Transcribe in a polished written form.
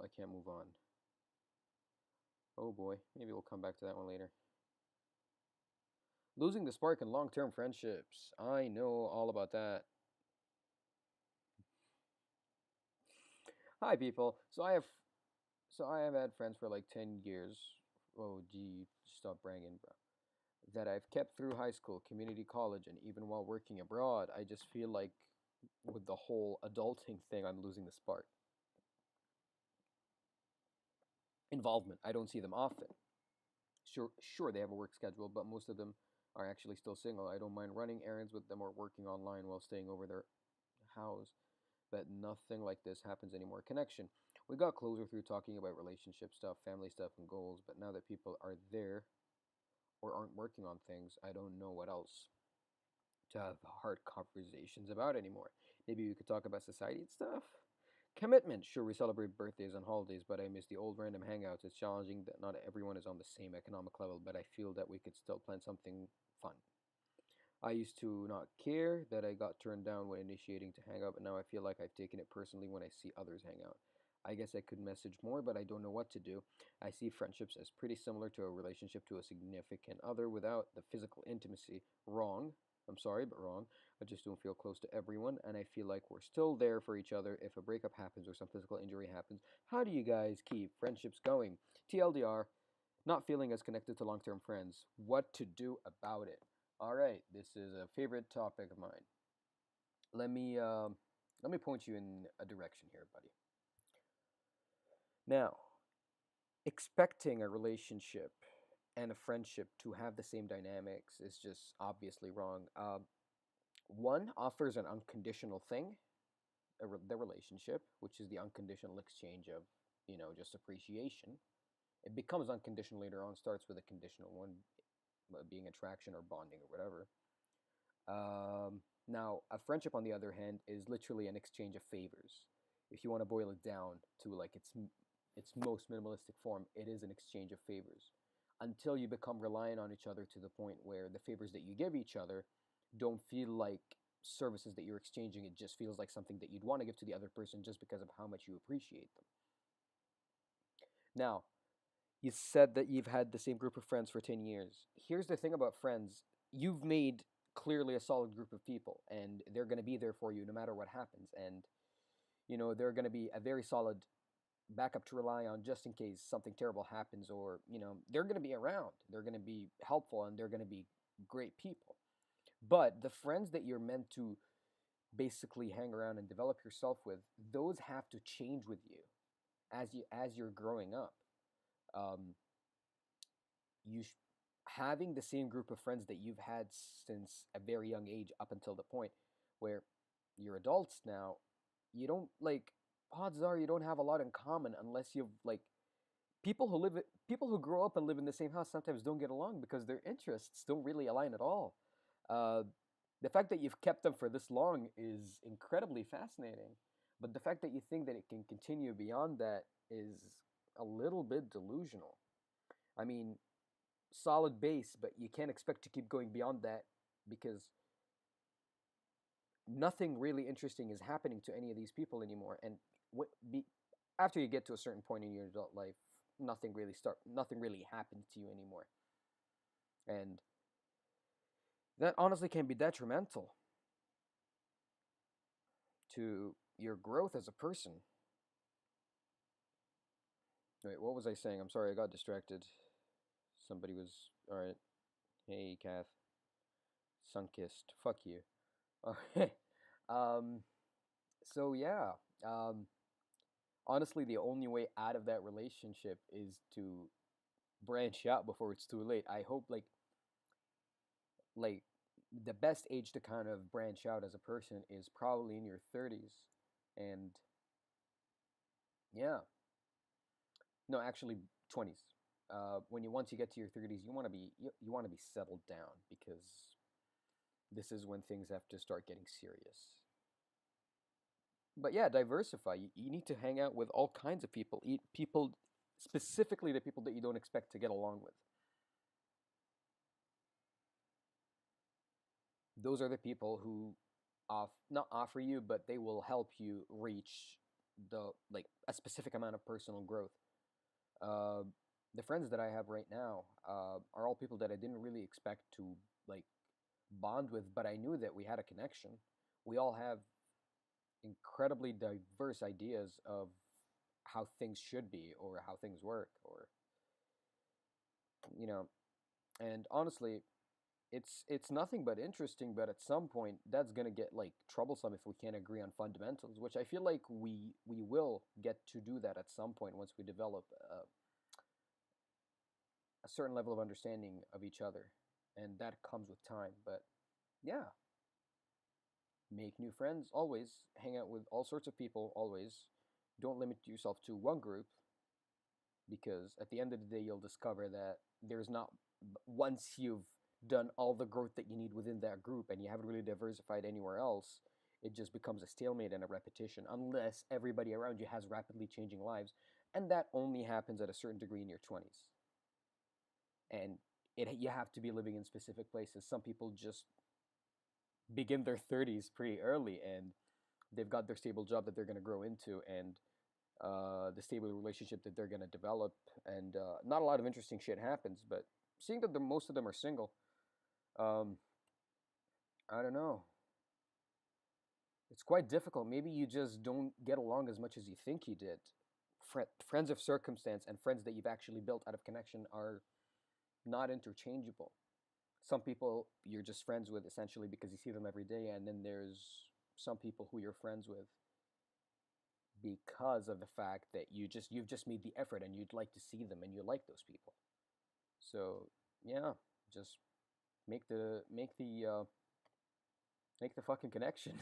I can't move on. Oh boy, maybe we'll come back to that one later. Losing the spark in long-term friendships. I know all about that. Hi people. So I have had friends for like 10 years. Oh gee, stop bragging, bro. That I've kept through high school, community college, and even while working abroad. I just feel like with the whole adulting thing, I'm losing the spark. Involvement. I don't see them often. Sure, they have a work schedule, but most of them are actually still single. I don't mind running errands with them or working online while staying over their house, but nothing like this happens anymore. Connection. We got closer through talking about relationship stuff, family stuff, and goals, but now that people are there or aren't working on things, I don't know what else to have hard conversations about anymore. Maybe we could talk about society and stuff. Commitment. Sure, we celebrate birthdays and holidays, but I miss the old random hangouts. It's challenging that not everyone is on the same economic level, but I feel that we could still plan something fun. I used to not care that I got turned down when initiating to hang out, but now I feel like I've taken it personally when I see others hang out. I guess I could message more, but I don't know what to do. I see friendships as pretty similar to a relationship to a significant other without the physical intimacy. Wrong. I'm sorry, but wrong. I just don't feel close to everyone, and I feel like we're still there for each other if a breakup happens or some physical injury happens. How do you guys keep friendships going? TLDR, not feeling as connected to long term friends. What to do about it? All right, this is a favorite topic of mine. Let me let me point you in a direction here, buddy. Now, expecting a relationship and a friendship to have the same dynamics is just obviously wrong. One offers an unconditional thing, the relationship, which is the unconditional exchange of, just appreciation. It becomes unconditional later on, starts with a conditional one, being attraction or bonding or whatever. Now, a friendship, on the other hand, is literally an exchange of favors. If you want to boil it down to like its most minimalistic form, it is an exchange of favors. Until you become reliant on each other to the point where the favors that you give each other don't feel like services that you're exchanging. It just feels like something that you'd want to give to the other person just because of how much you appreciate them. Now, you said that you've had the same group of friends for 10 years. Here's the thing about friends: you've made clearly a solid group of people, and they're going to be there for you no matter what happens. And, they're going to be a very solid backup to rely on just in case something terrible happens, or, they're going to be around. They're going to be helpful and they're going to be great people. But the friends that you're meant to basically hang around and develop yourself with, those have to change with you as you're growing up. Um, you sh- Having the same group of friends that you've had since a very young age up until the point where you're adults now, you don't like odds are you don't have a lot in common unless you've like people who grow up and live in the same house sometimes don't get along because their interests don't really align at all. uh, the fact that you've kept them for this long is incredibly fascinating, but the fact that you think that it can continue beyond that is a little bit delusional. I mean, solid base, but you can't expect to keep going beyond that because nothing really interesting is happening to any of these people anymore. And after you get to a certain point in your adult life, nothing really happens to you anymore, and that honestly can be detrimental to your growth as a person. Wait, what was I saying? I'm sorry, I got distracted. Somebody was all right. Hey, Kath, Sunkist, fuck you. Okay. um. So yeah. Um. Honestly, the only way out of that relationship is to branch out before it's too late. I hope like the best age to kind of branch out as a person is probably in your 30s. And yeah, no, actually 20s. When you once you get to your 30s, you want to be settled down because this is when things have to start getting serious. But yeah, diversify. You need to hang out with all kinds of people. Eat people, specifically the people that you don't expect to get along with. Those are the people who not offer you, but they will help you reach the like a specific amount of personal growth. Uh, the friends that I have right now are all people that I didn't really expect to like bond with, but I knew that we had a connection. We all have incredibly diverse ideas of how things should be or how things work, or you know, and honestly, it's nothing but interesting, but at some point that's going to get like troublesome if we can't agree on fundamentals, which I feel like we will get to do that at some point once we develop a certain level of understanding of each other, and that comes with time. But yeah, make new friends always, hang out with all sorts of people always. Don't limit yourself to one group, because at the end of the day you'll discover that there's not, once you've done all the growth that you need within that group and you haven't really diversified anywhere else, it just becomes a stalemate and a repetition unless everybody around you has rapidly changing lives, and that only happens at a certain degree in your 20s. And you have to be living in specific places. Some people just begin their 30s pretty early, and they've got their stable job that they're going to grow into, and the stable relationship that they're going to develop, and not a lot of interesting shit happens. But seeing that most of them are single, um, I don't know. It's quite difficult. Maybe you just don't get along as much as you think you did. Friends of circumstance and friends that you've actually built out of connection are not interchangeable. Some people you're just friends with essentially because you see them every day, and then there's some people who you're friends with because of the fact that you've just made the effort and you'd like to see them and you like those people. So yeah, just make the make the make the fucking connection.